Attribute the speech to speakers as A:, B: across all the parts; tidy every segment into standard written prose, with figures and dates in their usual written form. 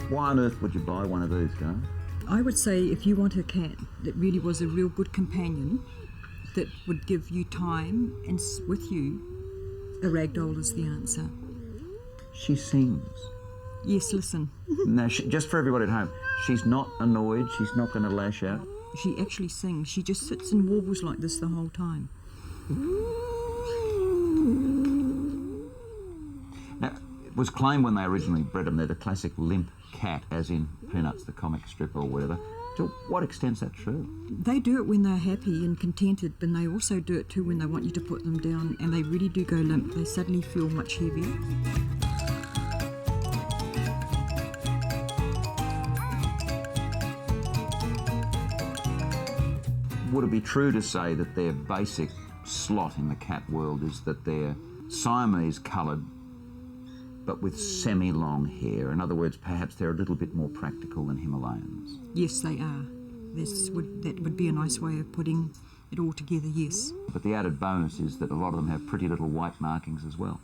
A: Why on earth would you buy one of these, Gar?
B: I would say if you want a cat that really was a real good companion, that would give you time and with you, a ragdoll is the answer.
A: She sings.
B: Yes, listen.
A: Now, just for everybody at home, she's not annoyed, she's not going to lash out.
B: She actually sings. She just sits and warbles like this the whole time.
A: Now, it was claimed when they originally bred them they're the classic limp cat, as in Peanuts, the comic strip or whatever. To what extent's that true?
B: They do it when they're happy and contented, but they also do it too when they want you to put them down, and they really do go limp. They suddenly feel much heavier.
A: Would it be true to say that their basic slot in the cat world is that they're Siamese coloured but with semi-long hair? In other words, perhaps they're a little bit more practical than Himalayans.
B: Yes, they are. That would be a nice way of putting it all together, yes.
A: But the added bonus is that a lot of them have pretty little white markings as well.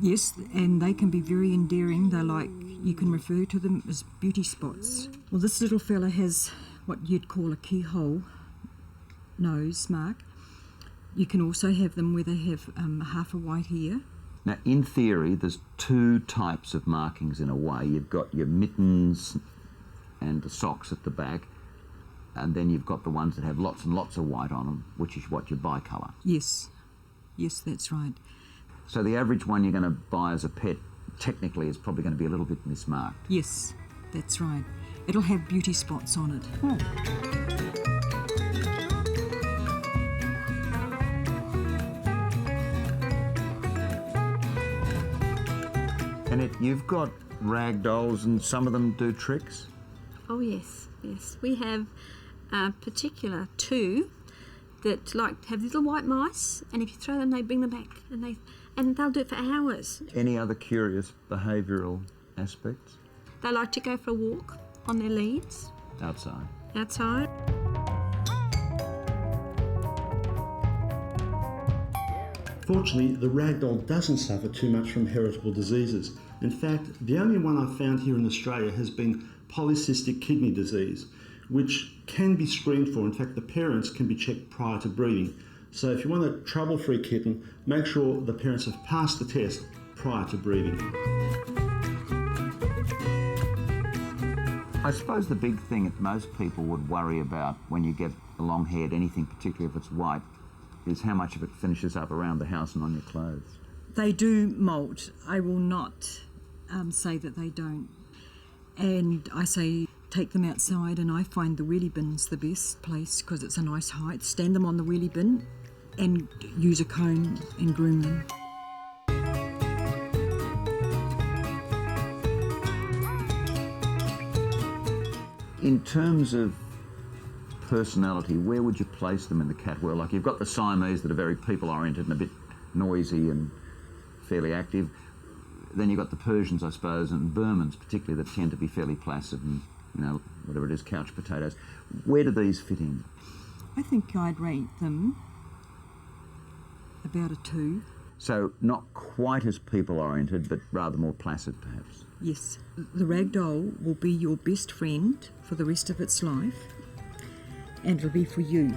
B: Yes, and they can be very endearing. They're like, you can refer to them as beauty spots. Well, this little fella has what you'd call a keyhole nose mark. You can also have them where they have half a white ear.
A: Now, in theory, there's two types of markings in a way. You've got your mittens and the socks at the back, and then you've got the ones that have lots and lots of white on them, which is what your bicolour.
B: Yes, that's right.
A: So the average one you're going to buy as a pet, technically, is probably going to be a little bit mismarked.
B: Yes, that's right. It'll have beauty spots on it.
A: Oh. And you've got ragdolls and some of them do tricks?
C: Oh yes. We have particular two that like to have little white mice, and if you throw them, they bring them back, and they'll do it for hours.
A: Any other curious behavioural aspects?
C: They like to go for a walk on their leads.
A: Outside.
D: Fortunately, the ragdoll doesn't suffer too much from heritable diseases. In fact, the only one I've found here in Australia has been polycystic kidney disease, which can be screened for. In fact, the parents can be checked prior to breeding. So if you want a trouble-free kitten, make sure the parents have passed the test prior to breeding.
A: I suppose the big thing that most people would worry about when you get a long-haired anything, particularly if it's white, is how much of it finishes up around the house and on your clothes.
B: They do molt. I will not say that they don't. And I say take them outside, and I find the wheelie bin's the best place because it's a nice height. Stand them on the wheelie bin and use a comb and groom them.
A: In terms of personality, where would you place them in the cat world? Like, you've got the Siamese that are very people-oriented and a bit noisy and fairly active. Then you've got the Persians, I suppose, and Burmans particularly, that tend to be fairly placid and, you know, whatever it is, couch potatoes. Where do these fit in?
B: I think I'd rate them about a 2.
A: So not quite as people-oriented, but rather more placid, perhaps.
B: Yes. The ragdoll will be your best friend for the rest of its life, and it'll be for you.